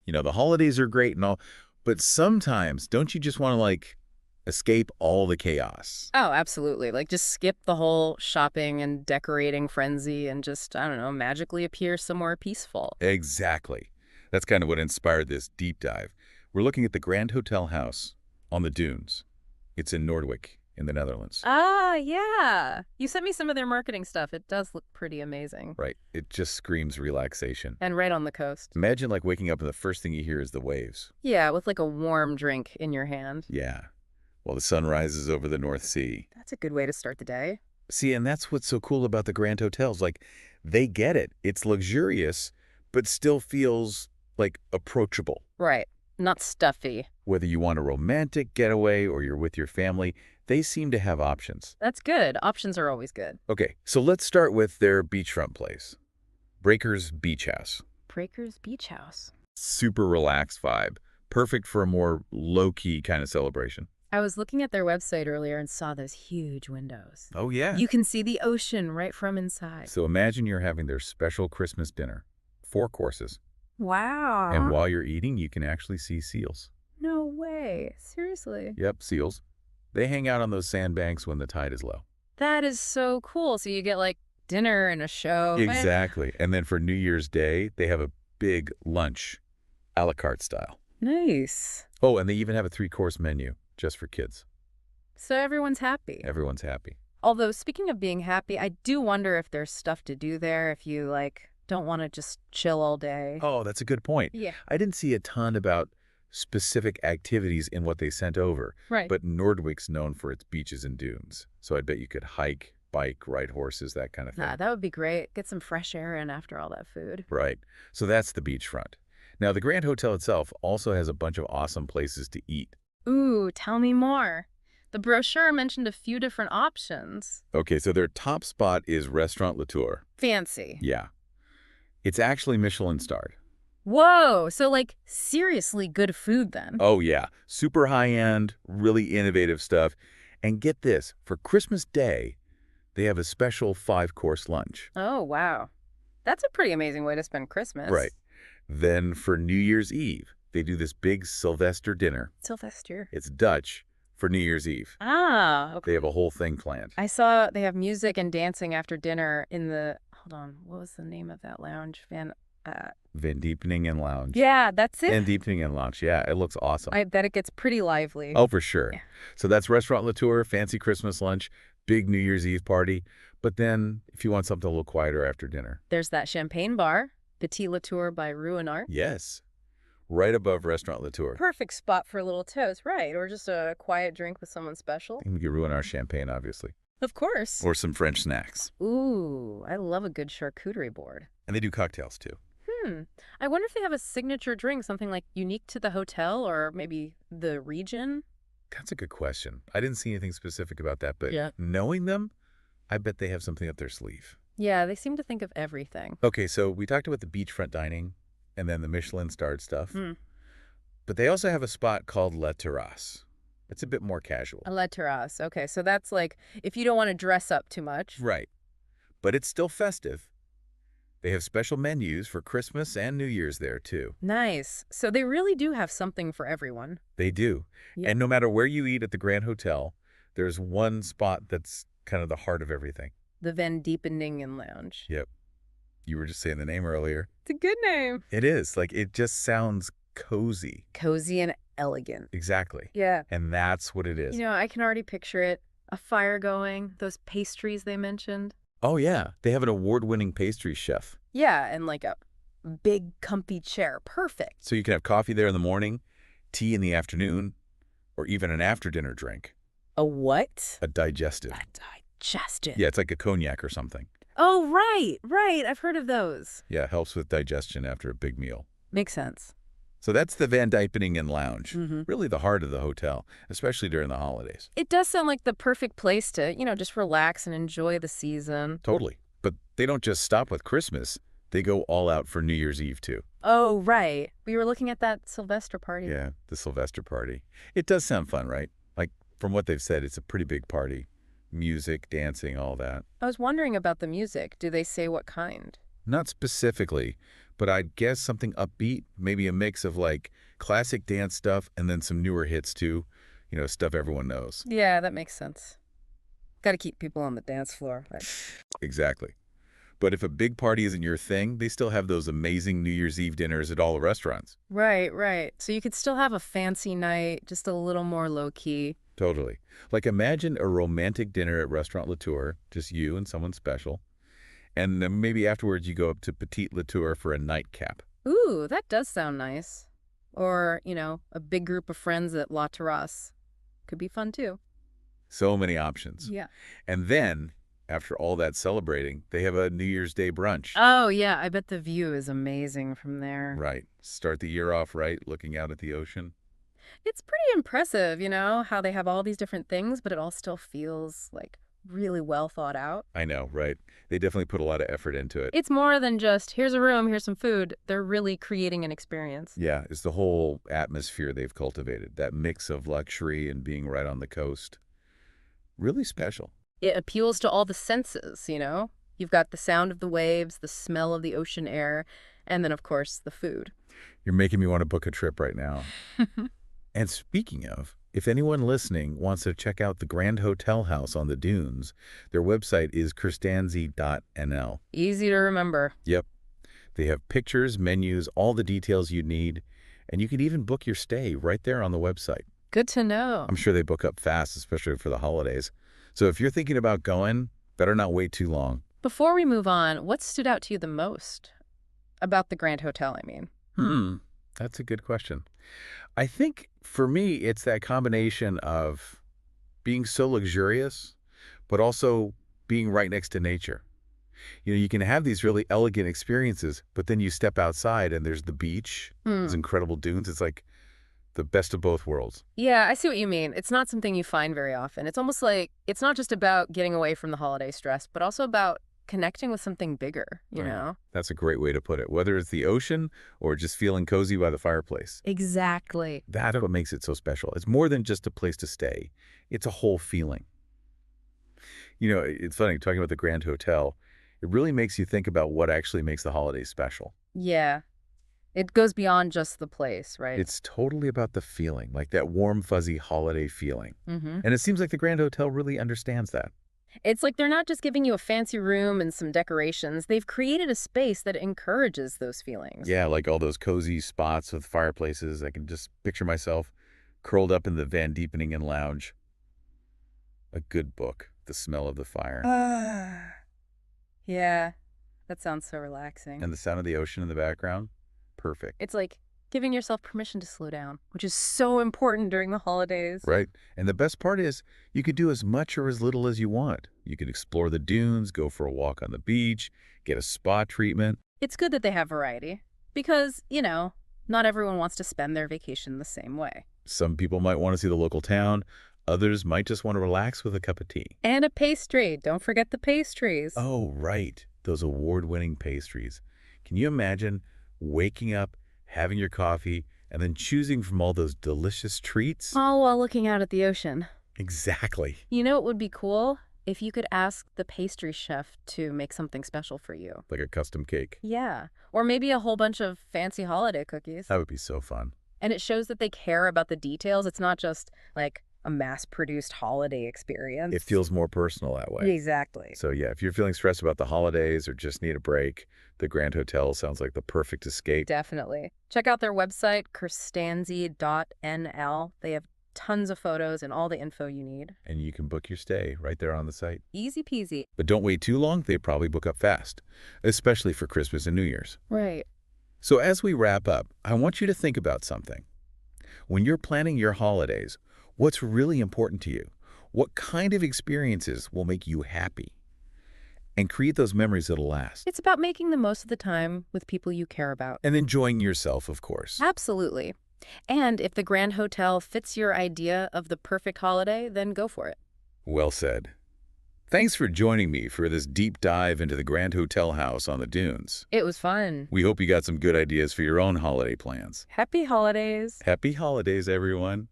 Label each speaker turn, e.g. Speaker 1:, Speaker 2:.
Speaker 1: The holidays are great and all, but sometimes don't you just want to escape all the chaos?
Speaker 2: Oh, absolutely. Like, just skip the whole shopping and decorating frenzy and just, I don't know, magically appear somewhere peaceful.
Speaker 1: Exactly. That's kind of what inspired this deep dive. We're looking at the Grand Hotel House on the Dunes. It's in Noordwijk in the Netherlands.
Speaker 2: Ah, yeah. You sent me some of their marketing stuff. It does look pretty amazing.
Speaker 1: Right. It just screams relaxation.
Speaker 2: And right on the coast.
Speaker 1: Imagine waking up and the first thing you hear is the waves.
Speaker 2: Yeah, with a warm drink in your hand.
Speaker 1: Yeah. While the sun rises over the North Sea.
Speaker 2: That's a good way to start the day.
Speaker 1: See, and that's what's so cool about the Grand Hotels. They get it. It's luxurious, but still feels approachable.
Speaker 2: Right. Not stuffy.
Speaker 1: Whether you want a romantic getaway or you're with your family, they seem to have options.
Speaker 2: That's good. Options are always good.
Speaker 1: Okay, so let's start with their beachfront place. Breakers Beach House.
Speaker 2: Breakers Beach House.
Speaker 1: Super relaxed vibe. Perfect for a more low-key kind of celebration.
Speaker 2: I was looking at their website earlier and saw those huge windows.
Speaker 1: Oh, yeah.
Speaker 2: You can see the ocean right from inside.
Speaker 1: So imagine you're having their special Christmas dinner. 4 courses.
Speaker 2: Wow.
Speaker 1: And while you're eating, you can actually see seals.
Speaker 2: No way. Seriously.
Speaker 1: Yep, seals. They hang out on those sandbanks when the tide is low.
Speaker 2: That is so cool. So you get dinner and a show.
Speaker 1: Exactly. And then for New Year's Day, they have a big lunch, a la carte style.
Speaker 2: Nice.
Speaker 1: Oh, and they even have a 3-course menu just for kids.
Speaker 2: So everyone's happy.
Speaker 1: Everyone's happy.
Speaker 2: Although, speaking of being happy, I do wonder if there's stuff to do there if you, don't want to just chill all day.
Speaker 1: Oh, that's a good point.
Speaker 2: Yeah.
Speaker 1: I didn't see a ton about specific activities in what they sent over.
Speaker 2: Right.
Speaker 1: But Noordwijk's known for its beaches and dunes. So I bet you could hike, bike, ride horses, that kind of thing.
Speaker 2: That would be great. Get some fresh air in after all that food.
Speaker 1: Right. So that's the beachfront. Now, the Grand Hotel itself also has a bunch of awesome places to eat.
Speaker 2: Ooh, tell me more. The brochure mentioned a few different options.
Speaker 1: Okay, so their top spot is Restaurant Latour.
Speaker 2: Fancy.
Speaker 1: Yeah. It's actually Michelin-starred.
Speaker 2: Whoa, so seriously good food then.
Speaker 1: Oh, yeah. Super high-end, really innovative stuff. And get this, for Christmas Day, they have a special 5-course lunch.
Speaker 2: Oh, wow. That's a pretty amazing way to spend Christmas.
Speaker 1: Right. Then for New Year's Eve, they do this big Sylvester dinner.
Speaker 2: Sylvester.
Speaker 1: It's Dutch for New Year's Eve.
Speaker 2: Ah, okay.
Speaker 1: They have a whole thing planned.
Speaker 2: I saw they have music and dancing after dinner in the, hold on, what was the name of that lounge?
Speaker 1: Van Diepening and Lounge.
Speaker 2: Yeah, that's it.
Speaker 1: Van Diepening and Lounge. Yeah, it looks awesome.
Speaker 2: I bet it gets pretty lively.
Speaker 1: Oh, for sure.
Speaker 2: Yeah.
Speaker 1: So that's Restaurant Latour, fancy Christmas lunch, big New Year's Eve party. But then if you want something a little quieter after dinner.
Speaker 2: There's that champagne bar, Petit Latour by Ruinart.
Speaker 1: Yes. Right above Restaurant Latour.
Speaker 2: Perfect spot for a little toast, right? Or just a quiet drink with someone special.
Speaker 1: And we could ruin our champagne, obviously.
Speaker 2: Of course.
Speaker 1: Or some French snacks.
Speaker 2: Ooh, I love a good charcuterie board.
Speaker 1: And they do cocktails, too.
Speaker 2: I wonder if they have a signature drink, something unique to the hotel or maybe the region?
Speaker 1: That's a good question. I didn't see anything specific about that, but
Speaker 2: Yeah.
Speaker 1: knowing them, I bet they have something up their sleeve.
Speaker 2: Yeah, they seem to think of everything.
Speaker 1: Okay, so we talked about the beachfront dining and then the Michelin-starred stuff. But they also have a spot called La Terrasse. It's a bit more casual.
Speaker 2: A La Terrasse. Okay, so that's if you don't want to dress up too much.
Speaker 1: Right. But it's still festive. They have special menus for Christmas and New Year's there, too.
Speaker 2: Nice. So they really do have something for everyone.
Speaker 1: They do.
Speaker 2: Yeah.
Speaker 1: And no matter where you eat at the Grand Hotel, there's one spot that's kind of the heart of everything.
Speaker 2: The Van Diepening and Lounge.
Speaker 1: Yep. You were just saying the name earlier.
Speaker 2: It's a good name.
Speaker 1: It is. It just sounds cozy.
Speaker 2: Cozy and elegant.
Speaker 1: Exactly.
Speaker 2: Yeah.
Speaker 1: And that's what it is.
Speaker 2: I can already picture it. A fire going, those pastries they mentioned.
Speaker 1: Oh, yeah. They have an award-winning pastry chef.
Speaker 2: Yeah, and a big comfy chair. Perfect.
Speaker 1: So you can have coffee there in the morning, tea in the afternoon, or even an after-dinner drink.
Speaker 2: A what?
Speaker 1: A digestive.
Speaker 2: A digestive.
Speaker 1: Yeah, it's like a cognac or something.
Speaker 2: Oh, right. I've heard of those.
Speaker 1: Yeah, it helps with digestion after a big meal.
Speaker 2: Makes sense.
Speaker 1: So that's the Van Diepening and Lounge.
Speaker 2: Mm-hmm.
Speaker 1: Really the heart of the hotel, especially during the holidays.
Speaker 2: It does sound like the perfect place to, just relax and enjoy the season.
Speaker 1: Totally. But they don't just stop with Christmas. They go all out for New Year's Eve, too.
Speaker 2: Oh, right. We were looking at that Sylvester party.
Speaker 1: Yeah, the Sylvester party. It does sound fun, right? From what they've said, it's a pretty big party. Music, dancing, all that.
Speaker 2: I was wondering about the music. Do they say what kind?
Speaker 1: Not specifically, but I'd guess something upbeat, maybe a mix of like classic dance stuff and then some newer hits too, stuff everyone knows.
Speaker 2: Yeah, that makes sense. Got to keep people on the dance floor. Right?
Speaker 1: Exactly. But if a big party isn't your thing, they still have those amazing New Year's Eve dinners at all the restaurants.
Speaker 2: Right, right. So you could still have a fancy night, just a little more low-key.
Speaker 1: Totally. Like imagine a romantic dinner at Restaurant Latour, just you and someone special. And then maybe afterwards you go up to Petite Latour for a nightcap.
Speaker 2: Ooh, that does sound nice. Or, a big group of friends at La Terrasse. Could be fun, too.
Speaker 1: So many options.
Speaker 2: Yeah.
Speaker 1: And then, after all that celebrating, they have a New Year's Day brunch.
Speaker 2: Oh, yeah. I bet the view is amazing from there.
Speaker 1: Right. Start the year off right, looking out at the ocean.
Speaker 2: It's pretty impressive, how they have all these different things, but it all still feels like really well thought out.
Speaker 1: I know, right? They definitely put a lot of effort into it.
Speaker 2: It's more than just, here's a room, here's some food. They're really creating an experience.
Speaker 1: Yeah, it's the whole atmosphere they've cultivated, that mix of luxury and being right on the coast. Really special.
Speaker 2: It appeals to all the senses, You've got the sound of the waves, the smell of the ocean air, and then, of course, the food.
Speaker 1: You're making me want to book a trip right now. And speaking of, if anyone listening wants to check out the Grand Hotel House on the Dunes, their website is kirstanzi.nl.
Speaker 2: Easy to remember.
Speaker 1: Yep. They have pictures, menus, all the details you need, and you can even book your stay right there on the website.
Speaker 2: Good to know.
Speaker 1: I'm sure they book up fast, especially for the holidays. So if you're thinking about going, better not wait too long.
Speaker 2: Before we move on, what stood out to you the most? About the Grand Hotel, I mean.
Speaker 1: That's a good question. I think for me, it's that combination of being so luxurious, but also being right next to nature. You can have these really elegant experiences, but then you step outside and there's the beach, there's incredible dunes. It's like the best of both worlds.
Speaker 2: Yeah, I see what you mean. It's not something you find very often. It's almost like it's not just about getting away from the holiday stress, but also about connecting with something bigger, you know?
Speaker 1: That's a great way to put it, whether it's the ocean or just feeling cozy by the fireplace.
Speaker 2: Exactly.
Speaker 1: That's what makes it so special. It's more than just a place to stay. It's a whole feeling. It's funny, talking about the Grand Hotel, it really makes you think about what actually makes the holidays special.
Speaker 2: Yeah. It goes beyond just the place, right?
Speaker 1: It's totally about the feeling, like that warm, fuzzy holiday feeling.
Speaker 2: Mm-hmm.
Speaker 1: And it seems like the Grand Hotel really understands that.
Speaker 2: It's like they're not just giving you a fancy room and some decorations. They've created a space that encourages those feelings.
Speaker 1: Yeah, like all those cozy spots with fireplaces. I can just picture myself curled up in the Van Diepeningen lounge. A good book, the smell of the fire.
Speaker 2: Yeah, that sounds so relaxing.
Speaker 1: And the sound of the ocean in the background. Perfect.
Speaker 2: It's like giving yourself permission to slow down, which is so important during the holidays.
Speaker 1: Right. And the best part is you could do as much or as little as you want. You could explore the dunes, go for a walk on the beach, get a spa treatment.
Speaker 2: It's good that they have variety because, not everyone wants to spend their vacation the same way.
Speaker 1: Some people might want to see the local town. Others might just want to relax with a cup of tea.
Speaker 2: And a pastry. Don't forget the pastries.
Speaker 1: Oh, right. Those award-winning pastries. Can you imagine waking up, having your coffee, and then choosing from all those delicious treats?
Speaker 2: All while looking out at the ocean.
Speaker 1: Exactly.
Speaker 2: You know what would be cool? If you could ask the pastry chef to make something special for you.
Speaker 1: Like a custom cake.
Speaker 2: Yeah. Or maybe a whole bunch of fancy holiday cookies.
Speaker 1: That would be so fun.
Speaker 2: And it shows that they care about the details. It's not just like a mass-produced holiday experience.
Speaker 1: It feels more personal that way.
Speaker 2: Exactly.
Speaker 1: So yeah, if you're feeling stressed about the holidays or just need a break, the Grand Hotel sounds like the perfect escape.
Speaker 2: Definitely. Check out their website, kirstanzi.nl. They have tons of photos and all the info you need.
Speaker 1: And you can book your stay right there on the site.
Speaker 2: Easy peasy.
Speaker 1: But don't wait too long. They probably book up fast, especially for Christmas and New Year's.
Speaker 2: Right.
Speaker 1: So as we wrap up, I want you to think about something. When you're planning your holidays, what's really important to you? What kind of experiences will make you happy? And create those memories that'll last.
Speaker 2: It's about making the most of the time with people you care about.
Speaker 1: And enjoying yourself, of course.
Speaker 2: Absolutely. And if the Grand Hotel fits your idea of the perfect holiday, then go for it.
Speaker 1: Well said. Thanks for joining me for this deep dive into the Grand Hotel House on the Dunes.
Speaker 2: It was fun.
Speaker 1: We hope you got some good ideas for your own holiday plans.
Speaker 2: Happy holidays.
Speaker 1: Happy holidays, everyone.